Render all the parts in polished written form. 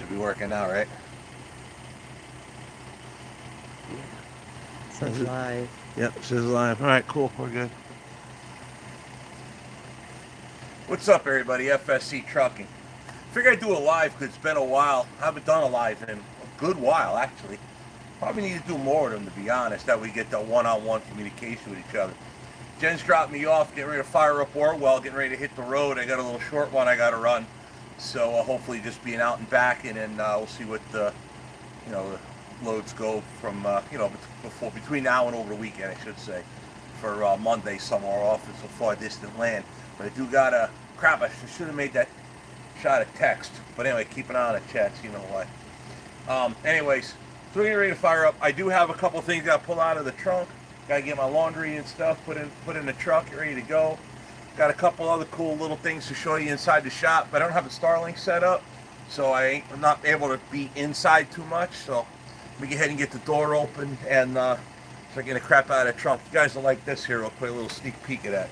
Should be working now, right? Yeah. Says live. Yep, it says live. All right, cool. We're good. What's up, everybody? FSC Trucking. Figure I'd do a live because it's been a while. I haven't done a live in a good while, actually. Probably need to do more of them, to be honest, that we get the one-on-one communication with each other. Jen's dropped me off, getting ready to fire up Orwell, getting ready to hit the road. I got a little short one I got to run. So hopefully just being out and back, and then we'll see what the loads go from between now and over the weekend, I should say, for Monday somewhere off. It's a far distant land, but I do got a crap. I should have made that shot of text, but anyway, keep an eye on the chats. You know what? Anyways, so we're getting ready to fire up. I do have a couple things got to pull out of the trunk. Got to get my laundry and stuff put in the truck, get ready to go. Got a couple other cool little things to show you inside the shop, but I don't have the Starlink set up, so I'm not able to be inside too much. So let me go ahead and get the door open and start getting the crap out of the trunk. You guys will like this here real quick, a little sneak peek of that.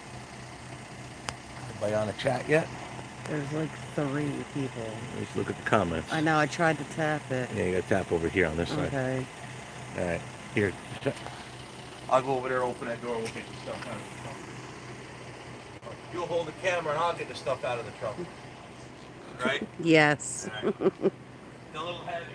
Anybody on the chat yet? There's like 3 people. Let's look at the comments. I know, I tried to tap it. Yeah, you got to tap over here on this side. Okay. All right, here. I'll go over there, open that door, we'll get the stuff out of the trunk. You'll hold the camera and I'll get the stuff out of the trunk. Right? Yes. Right. It's a little heavy.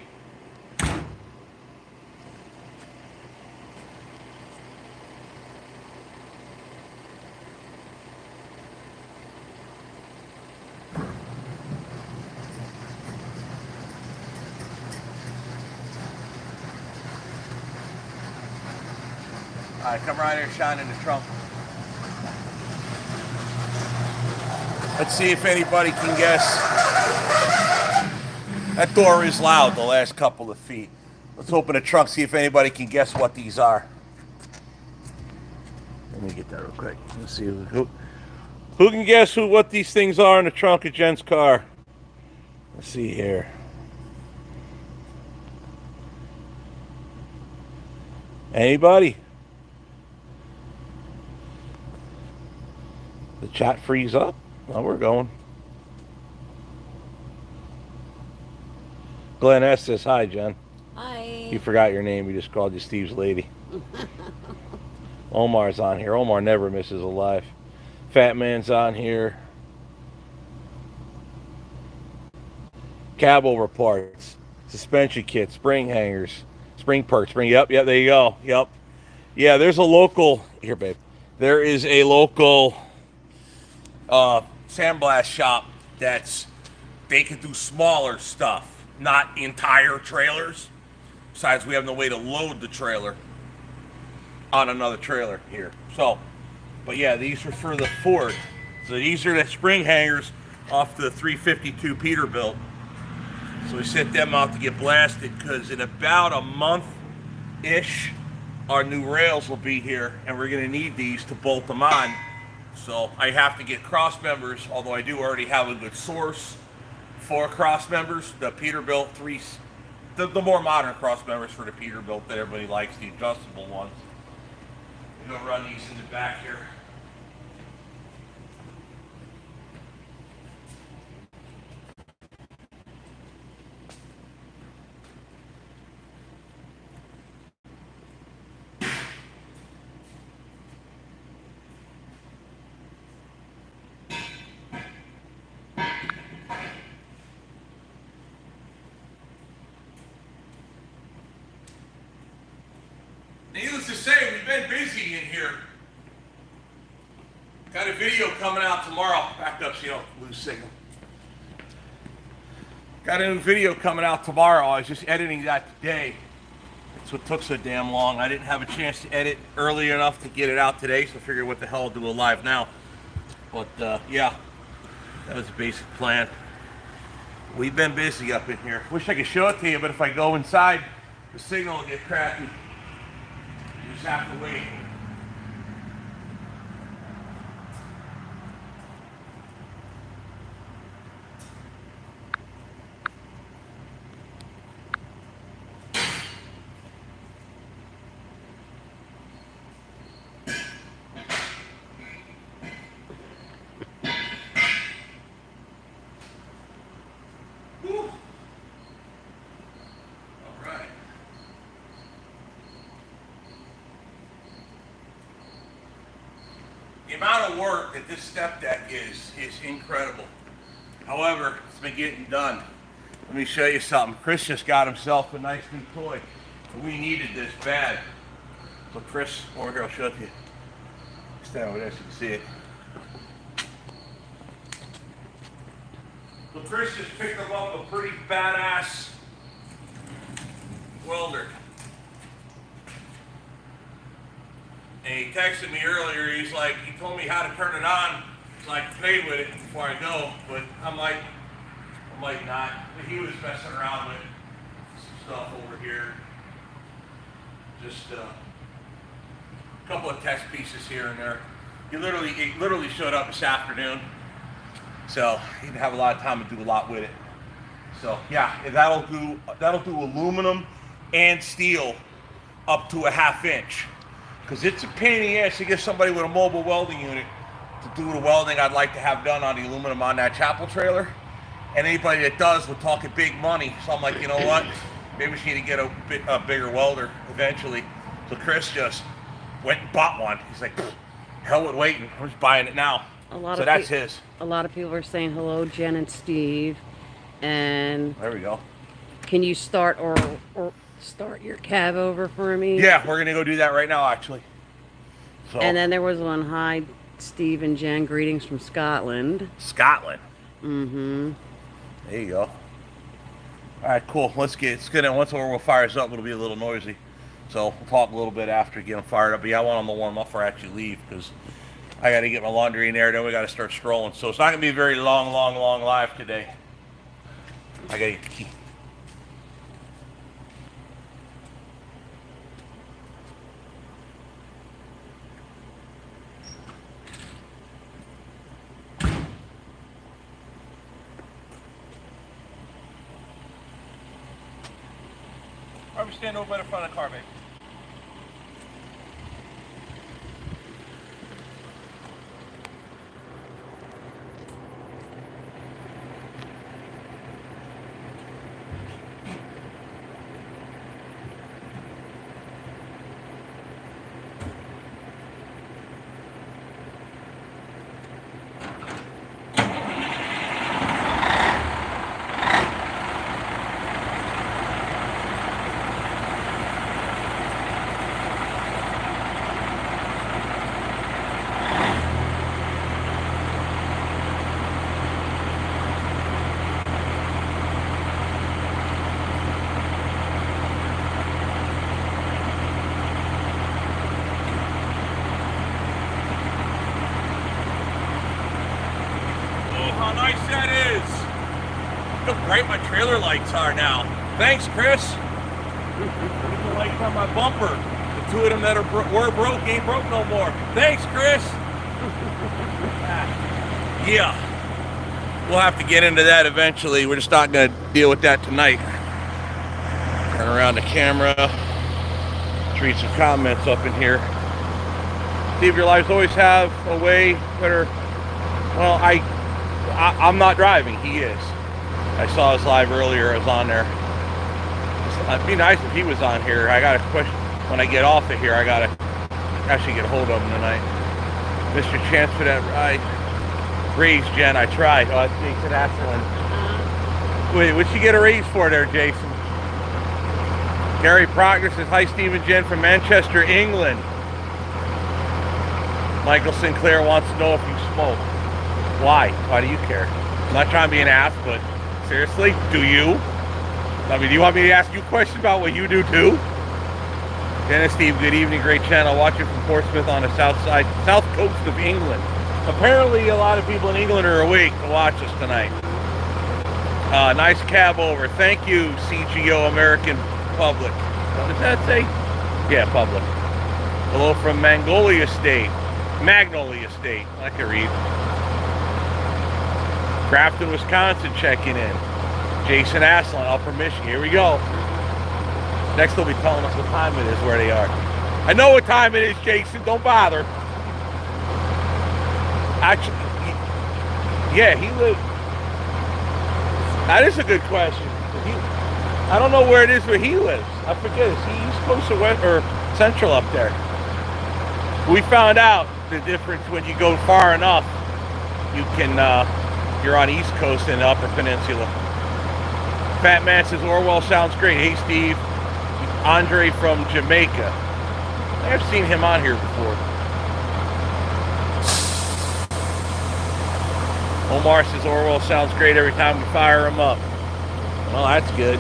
All right, come right here, shine in the trunk. Let's see if anybody can guess. That door is loud the last couple of feet. Let's open the trunk, see if anybody can guess what these are. Let me get that real quick. Let's see who can guess what these things are in the trunk of Jen's car. Let's see here. Anybody? The chat freeze up? Well, we're going. Glenn S says, hi, Jen. Hi. You forgot your name. We just called you Steve's lady. Omar's on here. Omar never misses a live. Fat Man's on here. Cabo reports. Suspension kits. Spring hangers. Spring perks. Yep, there you go. Yep. Yeah, there's a local. Here, babe. There is a local sandblast shop they can do smaller stuff, not entire trailers. Besides, we have no way to load the trailer on another trailer here. So, but yeah, these are for the Ford. So these are the spring hangers off the 352 Peterbilt. So we sent them out to get blasted because in about a month-ish, our new rails will be here, and we're going to need these to bolt them on. So I have to get cross members, although I do already have a good source for cross members. The Peterbilt 3, the more modern cross members for the Peterbilt that everybody likes, the adjustable ones. I'm going to run these in the back here. Needless to say, we've been busy in here. Got a video coming out tomorrow. Back up so you don't lose signal. Got a new video coming out tomorrow. I was just editing that today. That's what took so damn long. I didn't have a chance to edit early enough to get it out today, so I figured what the hell I'll do a live now. But yeah, that was the basic plan. We've been busy up in here. Wish I could show it to you, but if I go inside, the signal will get crappy. You just have to wait. The amount of work that this step deck is incredible. However, it's been getting done. Let me show you something. Chris just got himself a nice new toy. We needed this bad. So Chris, over here, I'll show it to you. Stand over there so you can see it. So Chris just picked him up a pretty badass welder. And he texted me earlier, he told me how to turn it on so I can play with it before I go, but I might not. But he was messing around with some stuff over here. Just a couple of test pieces here and there. He literally showed up this afternoon, so he didn't have a lot of time to do a lot with it. So yeah, that'll do aluminum and steel up to a 1/2 inch. Because it's a pain in the ass to get somebody with a mobile welding unit to do the welding I'd like to have done on the aluminum on that chapel trailer. And anybody that does will talk a big money. So I'm like, you know what? Maybe we need to get a bigger welder eventually. So Chris just went and bought one. He's like, hell with waiting. I'm just buying it now. So that's his. A lot of people are saying hello, Jen and Steve. And there we go. Can you start or start your cab over for me? Yeah, we're gonna go do that right now, actually. So. And then there was one, hi, Steve and Jen, greetings from Scotland. Scotland. Mm-hmm. There you go. All right, cool. Once we'll fire this up, it'll be a little noisy. So we'll talk a little bit after, get them fired up. But yeah, I want them to warm up before I actually leave because I got to get my laundry in there. Then we got to start strolling. So it's not gonna be a very long live today. I got to get the key. Probably stand over by the front of the car, babe. How nice that is. Look how bright my trailer lights are now. Thanks, Chris. The lights on my bumper. The two of them that were broke ain't broke no more. Thanks, Chris. Yeah. We'll have to get into that eventually. We're just not going to deal with that tonight. Turn around the camera. Let's read some comments up in here. Steve, your lives always have a way better. Well, I'm not driving. He is. I saw his live earlier. I was on there. It'd be nice if he was on here. I got a question. When I get off of here, I got to actually get a hold of him tonight. Mr. Chance for that ride. Raise, Jen. I tried. Oh, that's Jason Asselin. Wait, what'd you get a raise for there, Jason? Gary Proctor says, hi, Steve and Jen from Manchester, England. Michael Sinclair wants to know if you smoke. Why? Why do you care? I'm not trying to be an ass, but seriously, do you? I mean, do you want me to ask you a question about what you do too? Dennis, Steve, good evening. Great channel. Watching from Portsmouth on the south coast of England. Apparently, a lot of people in England are awake to watch us tonight. Nice cab over. Thank you, CGO American Public. What does that say? Yeah, Public. Hello from Magnolia State. I can read. Grafton, Wisconsin checking in. Jason Aslan, Upper Michigan. Here we go. Next they'll be telling us what time it is where they are. I know what time it is, Jason. Don't bother. Actually, yeah, he lives. That is a good question. I don't know where it is where he lives. I forget. Is he east coast or west or central up there? We found out the difference when you go far enough, you can, you're on East Coast and the Upper Peninsula. Fat Man says, Orwell sounds great. Hey, Steve. Andre from Jamaica. I've seen him on here before. Omar says, Orwell sounds great every time we fire him up. Well, that's good.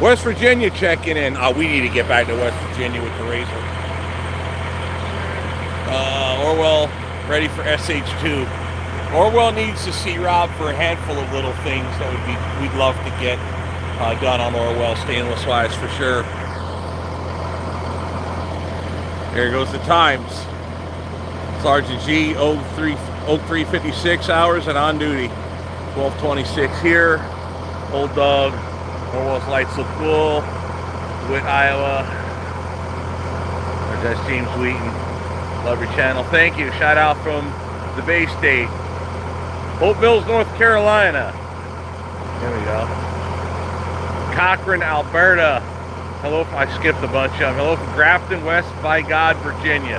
West Virginia checking in. Oh, we need to get back to West Virginia with the Razor. Orwell ready for SH2. Orwell needs to see Rob for a handful of little things that we'd love to get done on Orwell stainless wise for sure. There goes the times. Sergeant G 0356 hours and on duty. 1226 here. Old Dog. Orwell's lights look cool. Witt, Iowa. That's James Wheaton. Love your channel. Thank you. Shout out from the Bay State. Hope Mills, North Carolina. There we go. Cochrane, Alberta. Hello, I skipped a bunch of them. Hello from Grafton, West by God, Virginia.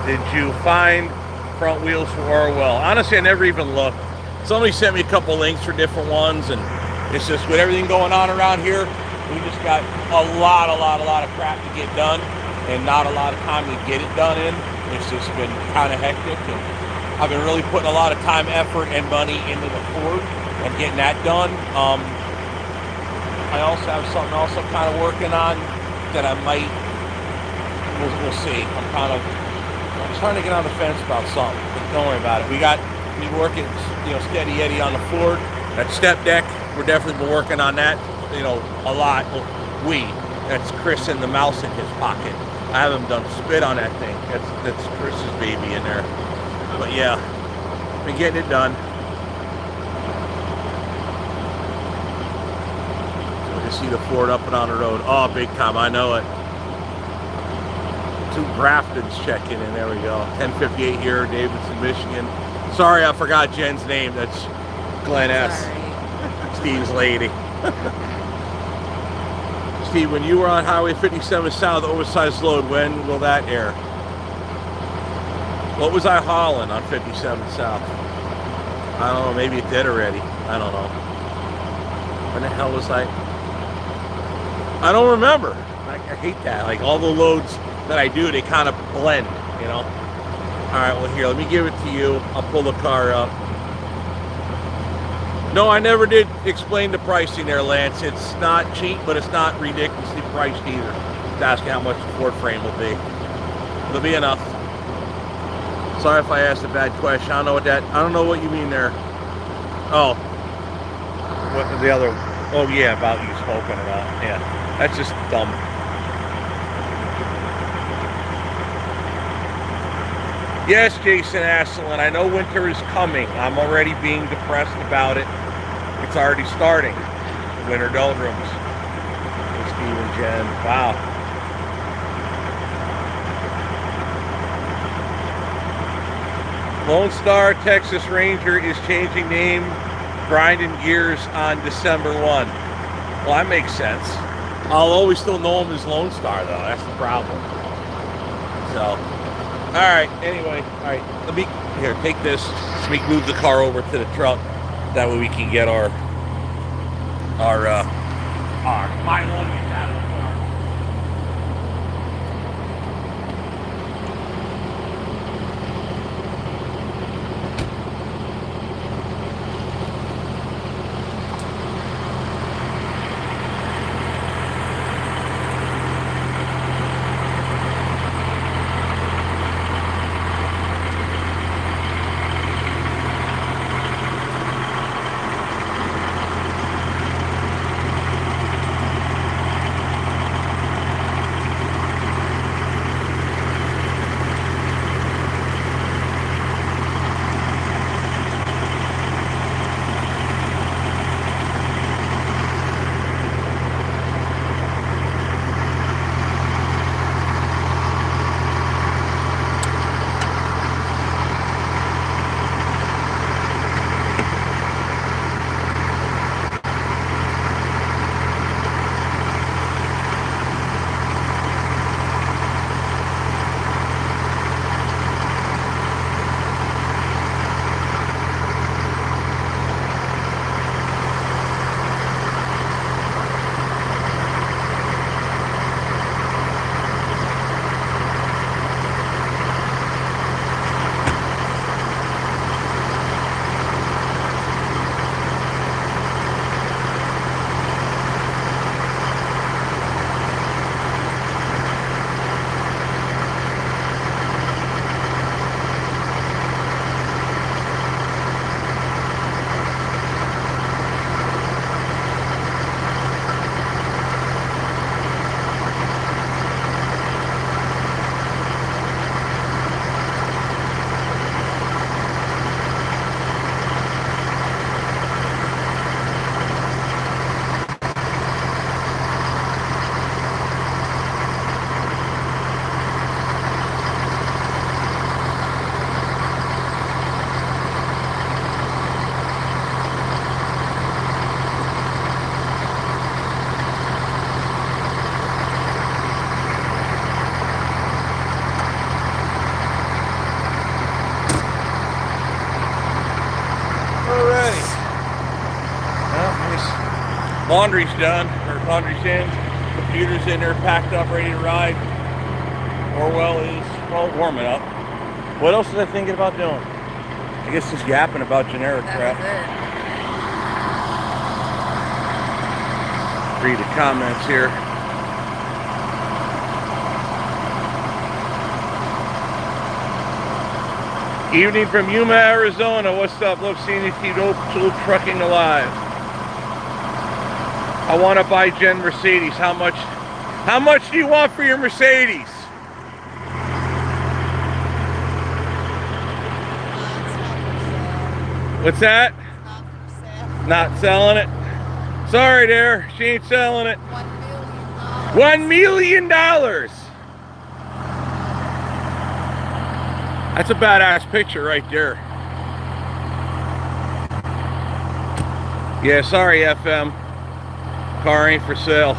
Did you find front wheels for Orwell? Honestly, I never even looked. Somebody sent me a couple links for different ones, and it's just with everything going on around here, we just got a lot of crap to get done, and not a lot of time to get it done in. It's just been kind of hectic, and I've been really putting a lot of time, effort, and money into the Ford and getting that done. I also have something else I'm kind of working on that I might, we'll see. I'm trying to get on the fence about something, but don't worry about it. We working, steady Eddie on the Ford. That step deck, we're definitely been working on that, a lot. That's Chris and the mouse in his pocket. I haven't done spit on that thing. That's Chris's baby in there. But yeah, been getting it done. So you see the Ford up and on the road. Oh, big time, I know it. Two Graftons checking in. There we go. 1058 here, Davidson, Michigan. Sorry, I forgot Jen's name. That's Glenn S. Steve's lady. Steve, when you were on Highway 57 South, oversized load, when will that air? What was I hauling on 57 South? I don't know. Maybe it did already. I don't know. When the hell was I don't remember. I hate that. Like all the loads that I do, they kind of blend, All right, well here, let me give it to you. I'll pull the car up. No, I never did explain the pricing there, Lance. It's not cheap, but it's not ridiculously priced either. Just asking how much the Ford frame will be. It'll be enough. Sorry if I asked a bad question. I don't know what you mean there. Oh. What the other, oh yeah, about you spoken about. Yeah, that's just dumb. Yes, Jason Asselin, I know winter is coming. I'm already being depressed about it. It's already starting. Winter doldrums. Hey, Steve and Jen. Wow. Lone Star Texas Ranger is changing name, grinding gears on December 1. Well, that makes sense. I'll always still know him as Lone Star, though. That's the problem. So... Alright, anyway, alright, here, take this. Let me move the car over to the truck. That way we can get my luggage out of the car. Alrighty. Well, nice. Laundry's done, or laundry's in. Computer's in there, packed up, ready to ride. Orwell is, well, warming up. What else was I thinking about doing? I guess just yapping about generic crap. Read the comments here. Evening from Yuma, Arizona. What's up? Love seeing you keep old trucking alive. I want to buy Jen Mercedes. How much do you want for your Mercedes? What's that? Not selling it. Sorry there, she ain't selling it. $1 million. That's a badass picture right there. Yeah, sorry, FM. Car ain't for sale.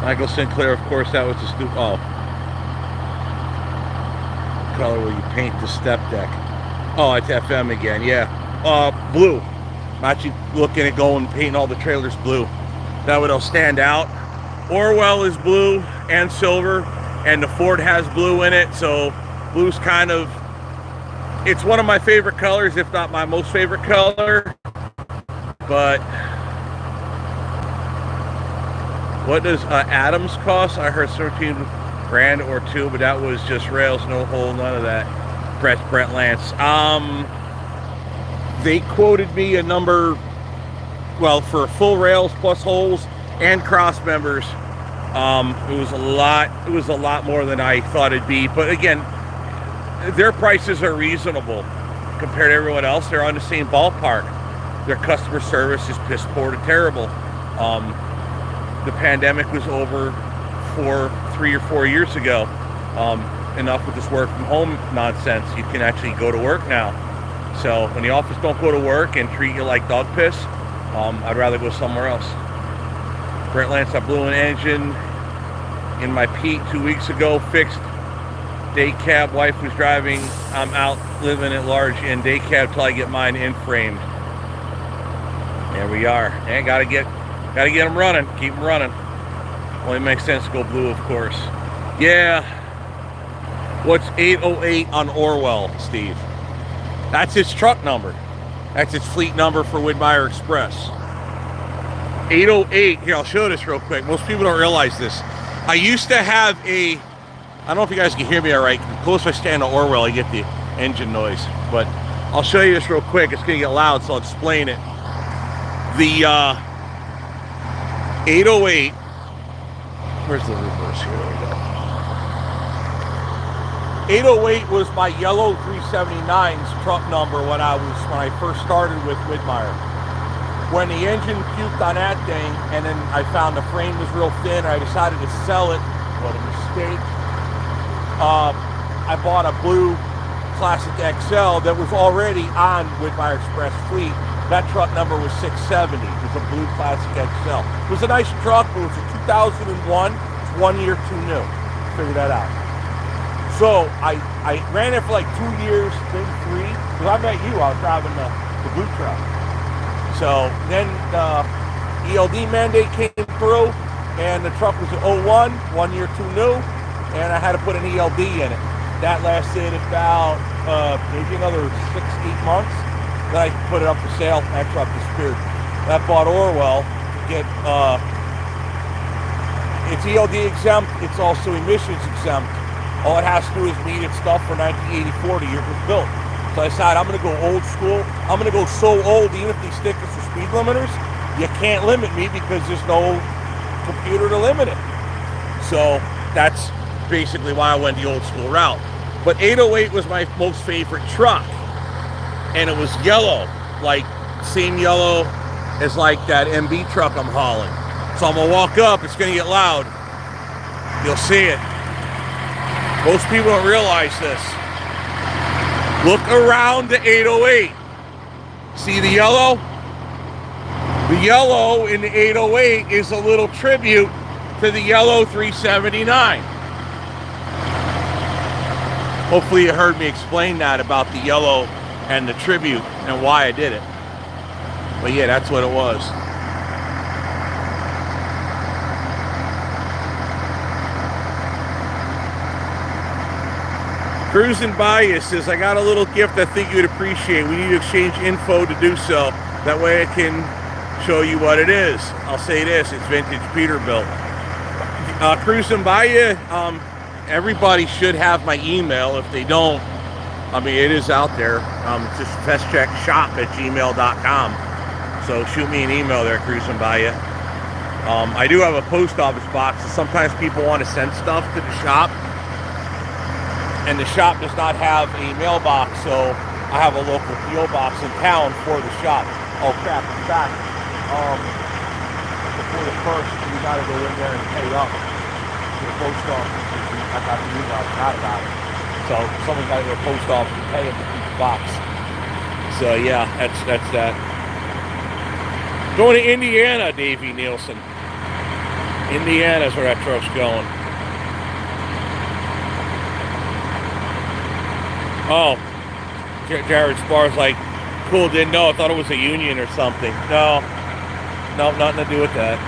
Michael Sinclair, of course, that was the stupid. Oh. What color will you paint the step deck? Oh, it's FM again, yeah. Blue. I'm actually looking at going painting all the trailers blue. That way they'll stand out. Orwell is blue and silver, and the Ford has blue in it, so blue's kind of, it's one of my favorite colors, if not my most favorite color. But what does Adams cost? I heard 13 grand or two, but that was just rails, no hole, none of that. Brent Lance. They quoted me a number, well, for full rails plus holes and cross members. It was a lot more than I thought it'd be. But again, their prices are reasonable compared to everyone else. They're on the same ballpark. Their customer service is piss poor to terrible. The pandemic was over 3 or 4 years ago. Enough with this work from home nonsense. You can actually go to work now. So when the office don't go to work and treat you like dog piss, I'd rather go somewhere else. Brent Lance, I blew an engine in my Pete 2 weeks ago, fixed day cab. Wife was driving. I'm out living at large in day cab till I get mine in framed. There we are. And gotta get them running. Keep them running. Only makes sense to go blue, of course. Yeah. What's 808 on Orwell, Steve? That's its truck number. That's its fleet number for Widmeyer Express. 808, here, I'll show this real quick. Most people don't realize this. I used to have I don't know if you guys can hear me all right. The closer I stand to Orwell, I get the engine noise. But I'll show you this real quick. It's going to get loud, so I'll explain it. The 808, where's the reverse? Here we go. 808 was my yellow 379's truck number when I first started with Widmeyer. When the engine puked on that thing, and then I found the frame was real thin, and I decided to sell it. What a mistake. I bought a blue Classic XL that was already on Widmeyer Express fleet. That truck number was 670. It was a blue Classic XL. It was a nice truck, but it was a 2001. It's 1 year too new. Figure that out. So I ran it for like 2 years, maybe 3. Because I met you, I was driving the blue truck. So then the ELD mandate came through, and the truck was an 01, 1 year too new, and I had to put an ELD in it. That lasted about maybe another 6-8 months. Then I put it up for sale. That truck disappeared. That bought Orwell to get it's ELD exempt. It's also emissions exempt. All it has to do is meet its stuff for 1984, the year it was built. So I decided I'm going to go old school. I'm going to go so old, even if they stick us for speed limiters, you can't limit me because there's no computer to limit it. So that's basically why I went the old school route. But 808 was my most favorite truck. And it was yellow, like same yellow as like that MB truck I'm hauling. So I'm going to walk up. It's going to get loud. You'll see it. Most people don't realize this. Look around the 808. See the yellow? The yellow in the 808 is a little tribute to the yellow 379. Hopefully you heard me explain that about the yellow and the tribute and why I did it. But yeah, that's what it was. Cruising by you says, I got a little gift I think you'd appreciate. We need to exchange info to do so. That way I can show you what it is. I'll say this, it's vintage Peterbilt. Cruising by you, everybody should have my email. If they don't, I mean, it is out there. It's just festcheckshop@gmail.com. So shoot me an email there, cruising by you. I do have a post office box, so sometimes people want to send stuff to the shop. And the shop does not have a mailbox, so I have a local P.O. box in town for the shop. Oh crap, it's back. Before the first, we gotta go in there and pay up to the post office. I got the email, I forgot about it. So someone gotta go to the post office and pay him to keep the box. So yeah, that's that. Going to Indiana, Davey Nielsen. Indiana's where that truck's going. Oh, Jared Spar's like, cool, didn't know, I thought it was a union or something. No, nothing to do with that.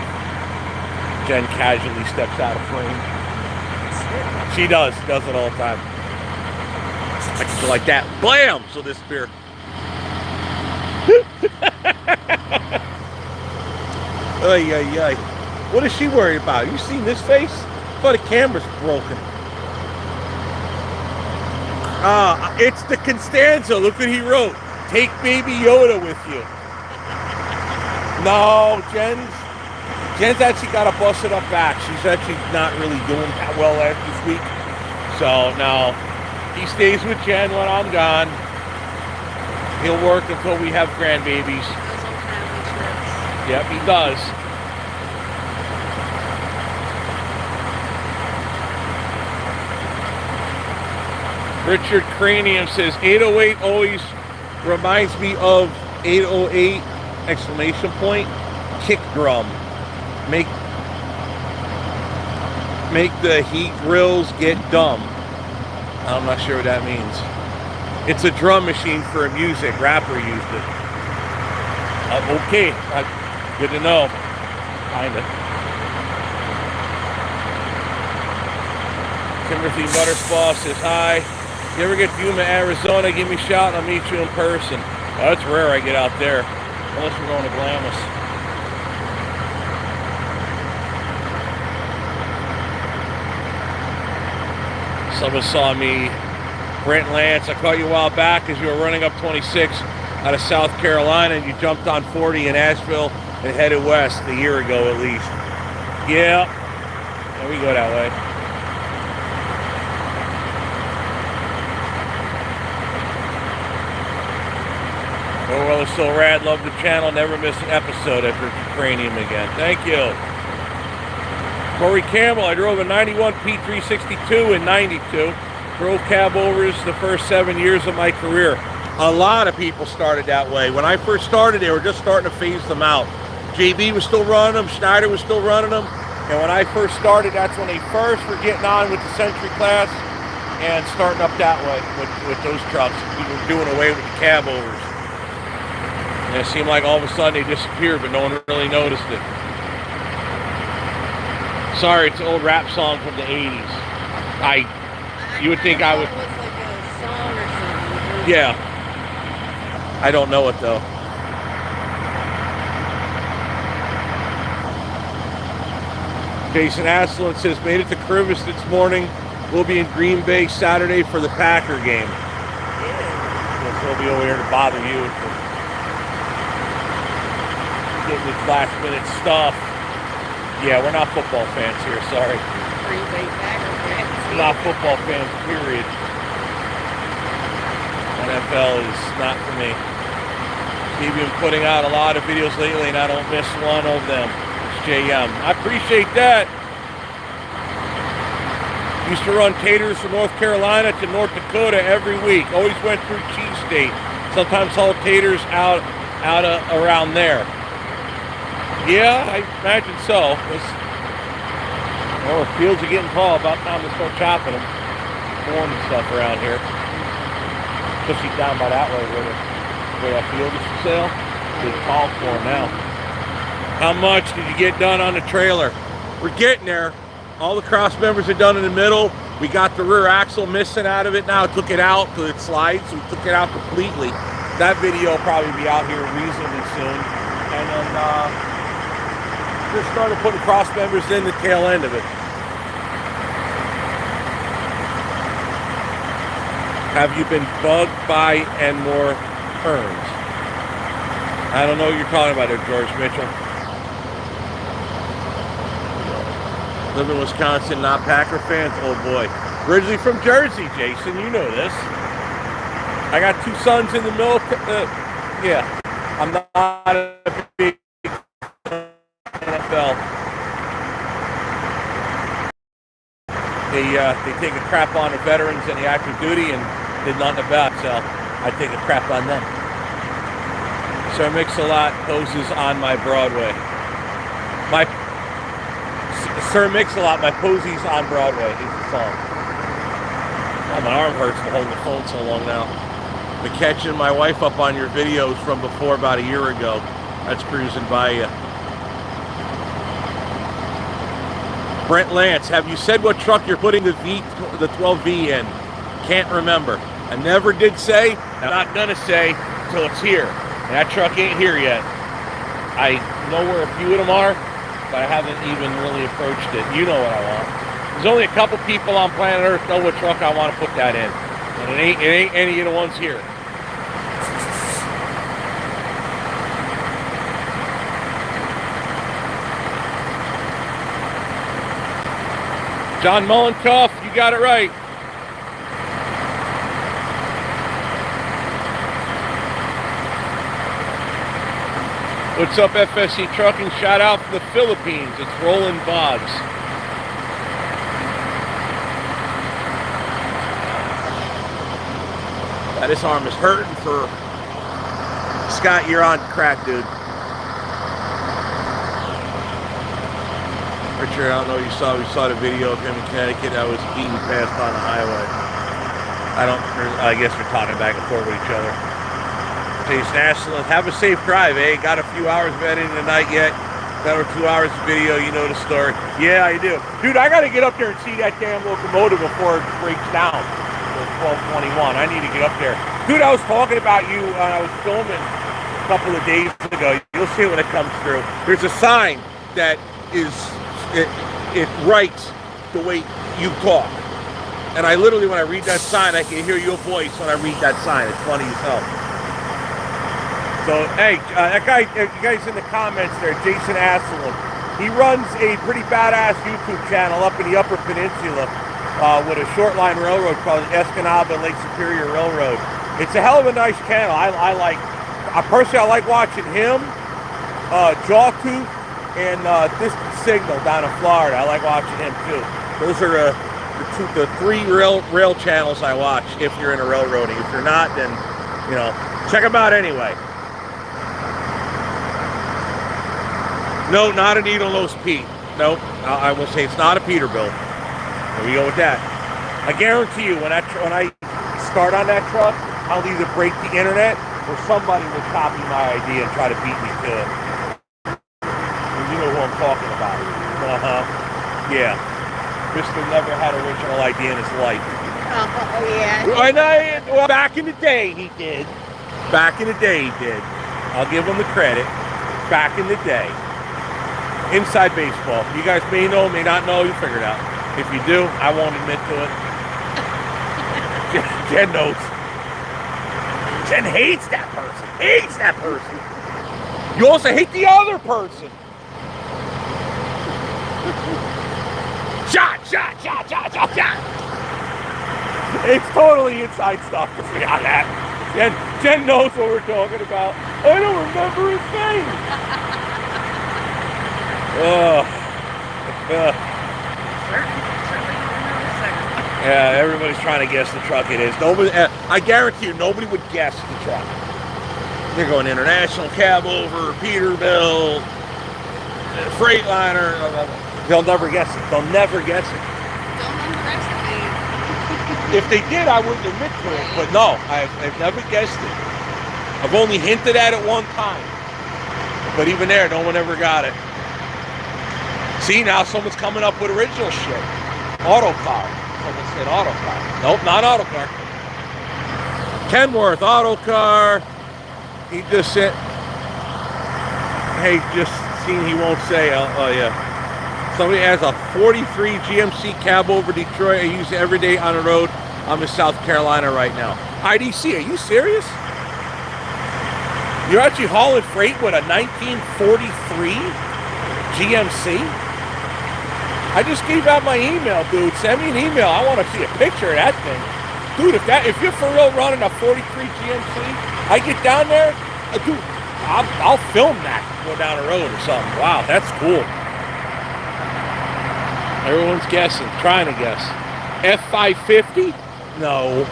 Jen casually steps out of frame. She does it all the time. I can go like that, blam, so disappear. Ay, ay, ay. What is she worried about? You seen this face? I thought the camera's broken. It's the Constanza. Look what he wrote. Take Baby Yoda with you. No, Jen's actually got a busted up back. She's actually not really doing that well this week. So now he stays with Jen when I'm gone. He'll work until we have grandbabies. Yep, he does. Richard Cranium says 808 always reminds me of 808 exclamation point kick drum. Make the heat grills get dumb. I'm not sure what that means. It's a drum machine for music. Rapper used it. Okay, good to know. Kinda. Timothy Butterspaw says hi. You ever get to Yuma, Arizona, give me a shout and I'll meet you in person. Oh, it's rare I get out there, unless we're going to Glamis. Someone saw me, Brent Lance, I caught you a while back as you were running up 26 out of South Carolina and you jumped on 40 in Asheville and headed west a year ago at least. Yeah, we go that way. Oh, well, it's so rad. Love the channel. Never miss an episode after Cranium again. Thank you. Corey Campbell. I drove a 91 P362 in 92. Drove cab overs the first 7 years of my career. A lot of people started that way. When I first started, they were just starting to phase them out. JB was still running them. Schneider was still running them. And when I first started, that's when they first were getting on with the Century class and starting up that way with those trucks. We were doing away with the cab overs. And it seemed like all of a sudden they disappeared, but no one really noticed it. Sorry, it's an old rap song from the 80s. You would think I would... It was like a song or something. Yeah. I don't know it, though. Jason Aslan says, made it to Crivis this morning. We'll be in Green Bay Saturday for the Packer game. Yeah. So we'll be over here to bother you. Getting this last minute stuff. Yeah, we're not football fans here, sorry. Green Bay Packers fans. We're not football fans, period. NFL is not for me. We've been putting out a lot of videos lately and I don't miss one of them. It's JM. I appreciate that. Used to run taters from North Carolina to North Dakota every week. Always went through Cheese State. Sometimes hauled taters out around there. Yeah, I imagine so. Well, the fields are getting tall. About time to start chopping them. form and stuff around here. Especially down by that way where that field is for sale. Big tall form now. How much did you get done on the trailer? We're getting there. All the cross members are done in the middle. We got the rear axle missing out of it now. Took it out so it slides. We took it out completely. That video will probably be out here reasonably soon. And then just started putting cross members in the tail end of it. Have you been bugged by and more turns? I don't know what you're talking about there, George Mitchell. Live in Wisconsin, not Packer fans? Oh boy. Originally from Jersey, Jason, you know this. I got 2 sons in the military. Yeah, I'm not a big NFL. They take a crap on the veterans and the active duty and did nothing about it, so I take a crap on them. Sir Mix-a-Lot poses on my Broadway. Sir Mix-a-Lot, my posies on Broadway is the song. Oh, my arm hurts from holding the phone so long now. Been catching my wife up on your videos from before about a year ago. That's cruising by you. Brent Lance, have you said what truck you're putting the 12V in? Can't remember. I never did say. I'm not gonna say till it's here. And that truck ain't here yet. I know where a few of them are, but I haven't even really approached it. You know what I want. There's only a couple people on planet Earth know what truck I want to put that in. And it ain't any of the ones here. John Mullencuff, you got it right. What's up, FSC Trucking? Shout out from the Philippines. It's Roland Boggs. This arm is hurting for Scott. You're on crack, dude. Richard, I don't know. We saw the video of him in Connecticut. I was being passed on the highway. I guess we're talking back and forth with each other. Jason Ashland, have a safe drive, eh? Got a few hours of editing tonight yet. Another 2 hours of video, you know the story. Yeah, I do. Dude, I gotta get up there and see that damn locomotive before it breaks down. 1221. I need to get up there. Dude, I was talking about you when I was filming a couple of days ago. You'll see when it comes through. There's a sign that is, it writes the way you talk. And I literally, when I read that sign, I can hear your voice when I read that sign. It's funny as hell. So, hey, that guy, you guys in the comments there, Jason Asselin, he runs a pretty badass YouTube channel up in the Upper Peninsula with a short line railroad called Escanaba Lake Superior Railroad. It's a hell of a nice channel. I personally like watching him, Jawtooth, and Distant Signal down in Florida. I like watching him too. Those are the 3 rail channels I watch if you're into railroading. If you're not, then, you know, check them out anyway. No, not a needle-nose Pete. Nope, I will say it's not a Peterbilt. There we go with that. I guarantee you, when I start on that truck, I'll either break the internet or somebody will copy my idea and try to beat me to it. You know who I'm talking about. Yeah. Mr. never had an original idea in his life. Oh, yeah. Well, back in the day, he did. Back in the day, he did. I'll give him the credit. Back in the day. Inside baseball. You guys may know, may not know, you figure it out. If you do, I won't admit to it. Jen knows. Jen hates that person. Hates that person. You also hate the other person. Shot. It's totally inside stuff for me on that. Jen knows what we're talking about. I don't remember his name. Yeah, everybody's trying to guess the truck it is. Nobody, I guarantee you, nobody would guess the truck. They're going International Cab Over, Peterbilt, Freightliner. They'll never guess it. They'll never guess it. Don't underestimate. If they did, I wouldn't admit to it. But no, I've never guessed it. I've only hinted at it one time. But even there, no one ever got it. See, now someone's coming up with original shit. Autocar. Someone said Autocar. Nope, not Autocar. Kenworth, Autocar. He just said, hey, just seen he won't say, oh yeah. Somebody has a 43 GMC cab over Detroit. I use it every day on the road. I'm in South Carolina right now. IDC, are you serious? You're actually hauling freight with a 1943 GMC? I just gave out my email, dude. Send me an email. I want to see a picture of that thing. Dude, if you're for real running a 43 GMC, I get down there, dude, I'll film that, go down the road or something. Wow, that's cool. Everyone's guessing, trying to guess. F550? No.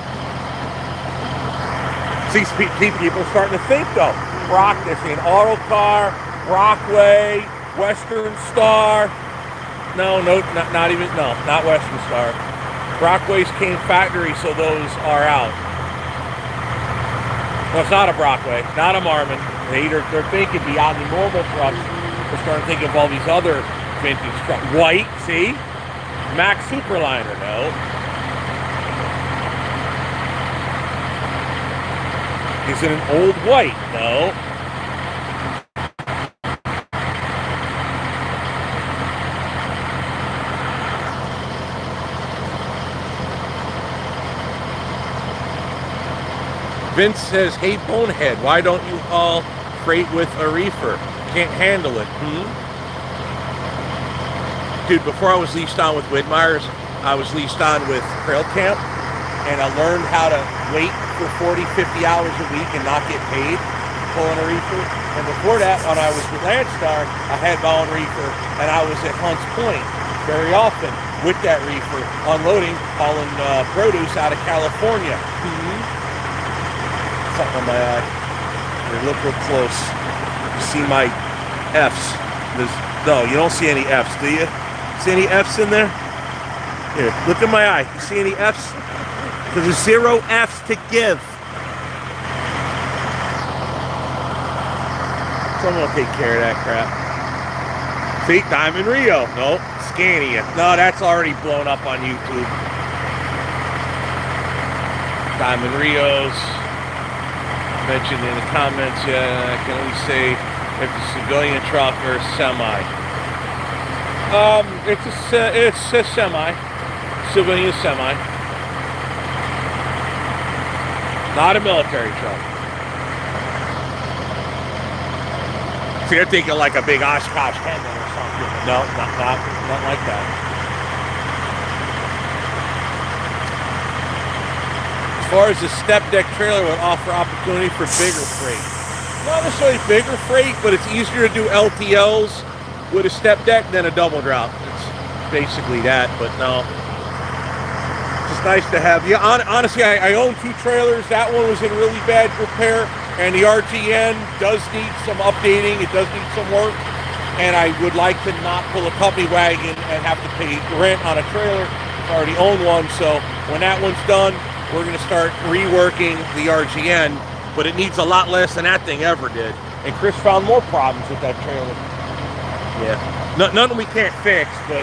See, people are starting to think though. Rock, they're saying Autocar, Brockway, Western Star. No, not even, no, not Western Star. Brockways came factory, so those are out. No, it's not a Brockway, not a Marmon. They're thinking beyond the normal trucks. They're starting to think of all these other vintage trucks. White, see? Mack Superliner, no. Is it an old white? No. Vince says, hey, bonehead, why don't you haul freight with a reefer? Can't handle it. Dude, before I was leased on with Widmeyer's, I was leased on with Trail Camp, and I learned how to wait for 40, 50 hours a week and not get paid pulling a reefer. And before that, when I was with Landstar, I had my own reefer, and I was at Hunts Point very often with that reefer, unloading, hauling produce out of California. Something on my eye. Here, look real close. You see my F's. No, you don't see any F's, do you? See any F's in there? Here, look at my eye. You see any F's? There's 0 F's to give. Someone will take care of that crap. See, Diamond Rio. Nope. Scania. No, that's already blown up on YouTube. Diamond Rios. Mentioned in the comments, I can only say if it's a civilian truck or a semi. It's a semi, civilian semi, not a military truck. See, they're thinking like a big Oshkosh Hendon or something. No, not like that. As far as the step deck trailer would offer opportunity for bigger freight. Not necessarily bigger freight, but it's easier to do LTLs with a step deck than a double drop. It's basically that, but no. It's just nice to have. Yeah, honestly, I own 2 trailers. That one was in really bad repair, and the RGN does need some updating. It does need some work, and I would like to not pull a company wagon and have to pay rent on a trailer. I already own one, so when that one's done, we're going to start reworking the RGN, but it needs a lot less than that thing ever did. And Chris found more problems with that trailer. Yeah. None we can't fix, but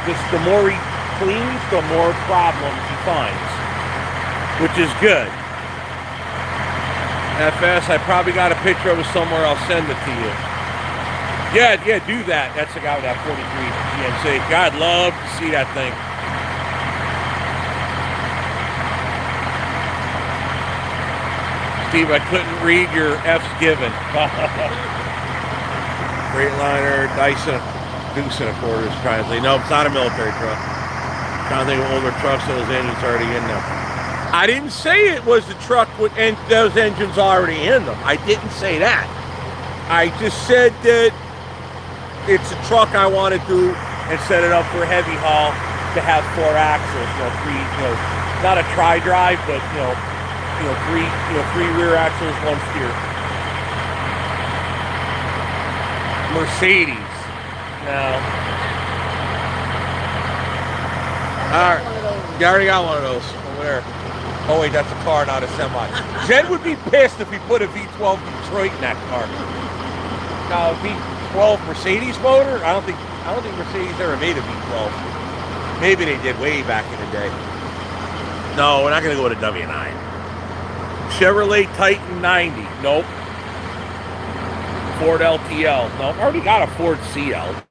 just the more he cleans, the more problems he finds, which is good. FS, I probably got a picture of it somewhere. I'll send it to you. Yeah, do that. That's the guy with that 43 GMC. God, love to see that thing. Steve, I couldn't read your F's given. Freightliner, Dyson, Deuce and a quarters, trying to say. No, it's not a military truck. Trying to think of older trucks, those engines already in them. I didn't say it was the truck with those engines already in them. I didn't say that. I just said that it's a truck I want to do and set it up for a heavy haul to have 4 axles, not a tri-drive, but three rear axles, 1 steer. Mercedes. No. All right. You already got one of those. swear. Oh wait, that's a car, not a semi. Jen would be pissed if we put a V12 Detroit in that car. Now, a V12 Mercedes motor? I don't think Mercedes ever made a V12. Maybe they did way back in the day. No, we're not gonna go with a W9. Chevrolet Titan 90. Nope. Ford LTL. Nope. Already got a Ford CL.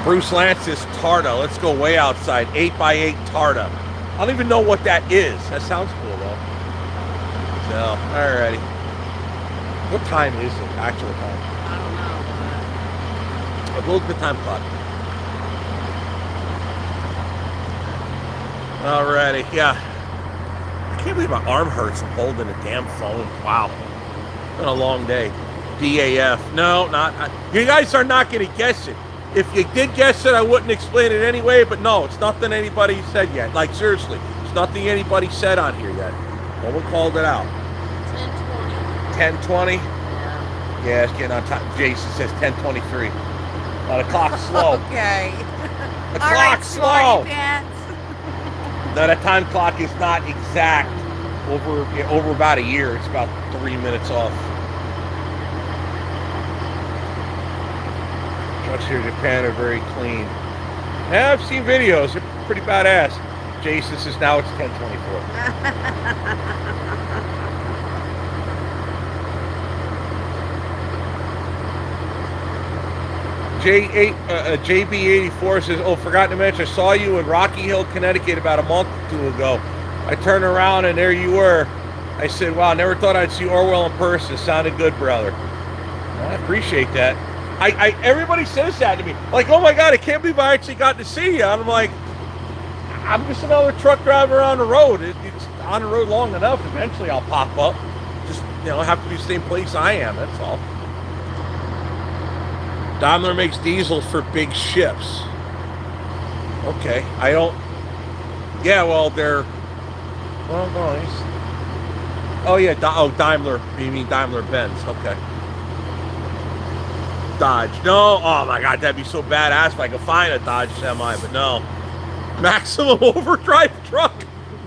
Bruce Lance is Tarta. Let's go way outside. 8x8 Tarta. I don't even know what that is. That sounds cool though. So, alrighty. What time is it? Actual time? I don't know. I'll look at the time clock. Alrighty, yeah. I can't believe my arm hurts from holding a damn phone. Wow. It's been a long day. DAF. No, not. You guys are not going to guess it. If you did guess it, I wouldn't explain it anyway, but no, it's nothing anybody said yet. Like, seriously, it's nothing anybody said on here yet. No one called it out. 10:20. 10:20? Yeah, it's getting on time. Jason says 10:23. The clock's slow. Okay. The clock's slow. Pants. No, that time clock is not exact. Over about a year, it's about 3 minutes off. Trucks here in Japan are very clean. Yeah, I've seen videos. They're pretty badass. Jason says now it's 10:24. JB84 says, oh, forgot to mention, I saw you in Rocky Hill, Connecticut about a month or two ago. I turned around and there you were. I said, wow, never thought I'd see Orwell in person. Sounded good, brother. Well, I appreciate that. Everybody says that to me. Like, oh my God, I can't believe I actually got to see you. And I'm like, I'm just another truck driver on the road. It's on the road long enough. Eventually I'll pop up. Just, have to be the same place I am. That's all. Daimler makes diesel for big ships. Okay, I don't. Yeah, well, they're. Well, nice. Oh yeah, Daimler. You mean Daimler Benz? Okay. Dodge. No. Oh my God, that'd be so badass if I could find a Dodge semi, but no. Maximum overdrive truck.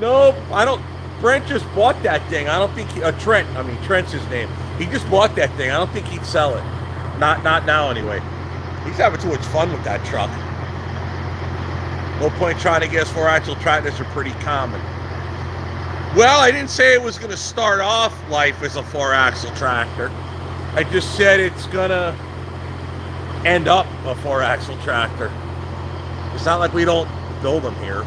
Nope. I don't. Brent just bought that thing. I don't think Trent. I mean, Trent's his name. He just bought that thing. I don't think he'd sell it. Not now, anyway. He's having too much fun with that truck. No point trying to guess 4-axle tractors are pretty common. Well, I didn't say it was going to start off life as a 4-axle tractor. I just said it's going to end up a 4-axle tractor. It's not like we don't build them here.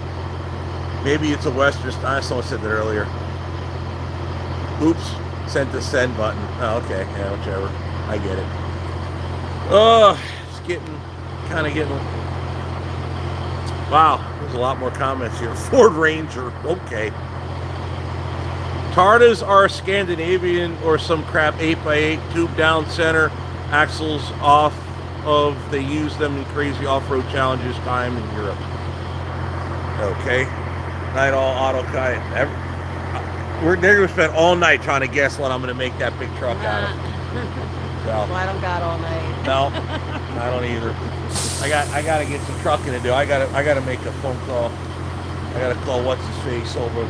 Maybe it's a Western. Someone said that earlier. Oops. Sent the send button. Oh, okay. Yeah, whichever. I get it. Oh, it's kind of getting. Wow, there's a lot more comments here. Ford Ranger, okay. Tartas are Scandinavian or some crap 8x8, tube down center, axles off of. They use them in crazy off-road challenges time in Europe. Okay. Night all auto kite. They're going to spend all night trying to guess what I'm going to make that big truck out of. So, well, I don't got all night. No, I don't either. I got to get some trucking to do. I got to make a phone call. I got to call what's his face over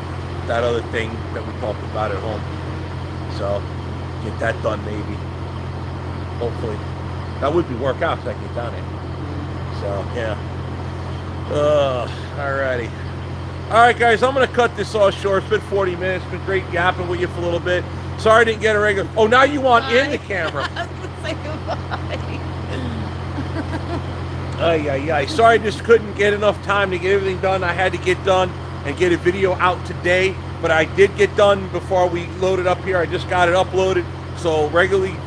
that other thing that we talked about at home. So get that done maybe. Hopefully, that would be work out if I get done it. So yeah. Alrighty. All right, guys, I'm going to cut this all short. It's been 40 minutes. It's been great yapping with you for a little bit. Sorry I didn't get a regular. Oh, now you want in the camera. Say goodbye. Sorry I just couldn't get enough time to get everything done I had to get done and get a video out today. But I did get done before we loaded up here. I just got it uploaded. So regularly,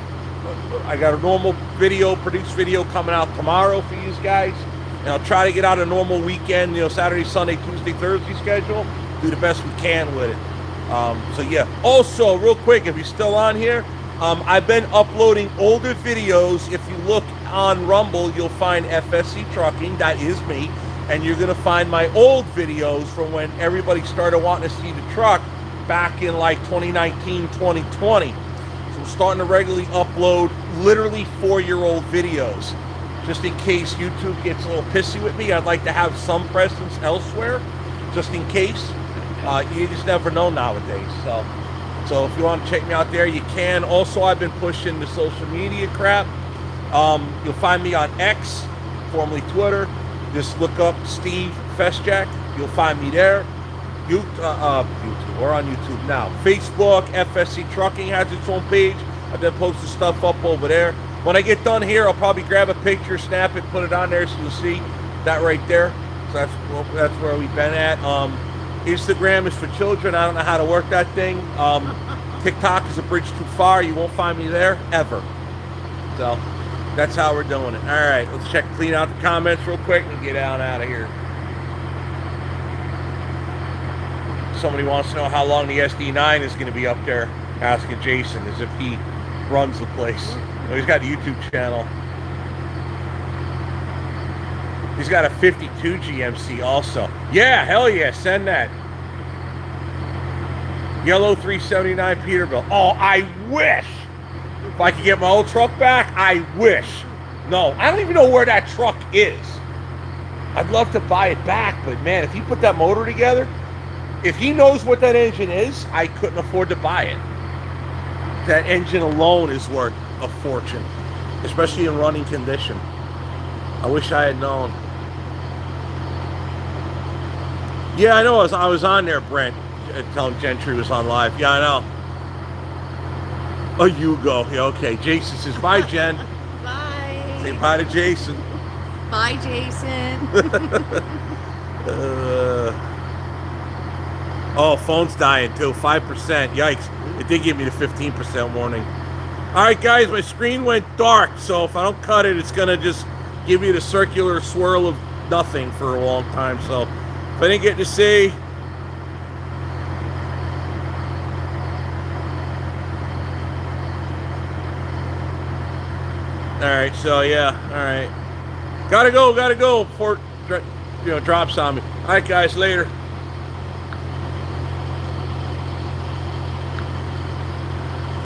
I got a normal video, produced video coming out tomorrow for you guys. And I'll try to get out a normal weekend, Saturday, Sunday, Tuesday, Thursday schedule. Do the best we can with it. So yeah. Also, real quick, if you're still on here, I've been uploading older videos. If you look on Rumble, you'll find FSC Trucking. That is me. And you're going to find my old videos from when everybody started wanting to see the truck back in like 2019, 2020. So I'm starting to regularly upload literally 4-year-old videos. just in case YouTube gets a little pissy with me. I'd like to have some presence elsewhere, just in case. You just never know nowadays. So if you want to check me out there, you can. Also, I've been pushing the social media crap. You'll find me on X, formerly Twitter. Just look up Steve Festjack. You'll find me there. YouTube. We're on YouTube now. Facebook, FSC Trucking has its own page. I've been posting stuff up over there. When I get done here, I'll probably grab a picture, snap it, put it on there so you'll see that right there. So that's where we've been at. Instagram is for children. I don't know how to work that thing. TikTok is a bridge too far. You won't find me there ever. So that's how we're doing it. All right, let's clean out the comments real quick and get out of here. Somebody wants to know how long the SD9 is going to be up there. Asking Jason as if he runs the place. He's got a YouTube channel. He's got a 52 GMC also. Yeah, hell yeah, send that. Yellow 379 Peterbilt. Oh, I wish. If I could get my old truck back, I wish. No, I don't even know where that truck is. I'd love to buy it back, but man, if he put that motor together, if he knows what that engine is, I couldn't afford to buy it. That engine alone is worth a fortune, especially in running condition. I wish I had known. Yeah, I know. I was on there, Brent, telling Gentry was on live. Yeah, I know. Oh, you go. Yeah, okay. Jason says, bye, Jen. Bye. Say bye to Jason. Bye, Jason. Oh, phone's dying too. 5%. Yikes. It did give me the 15% warning. All right, guys, my screen went dark, so if I don't cut it, it's going to just give you the circular swirl of nothing for a long time. So if I didn't get to see... All right, so yeah, all right. Gotta go before drops on me. All right, guys, later.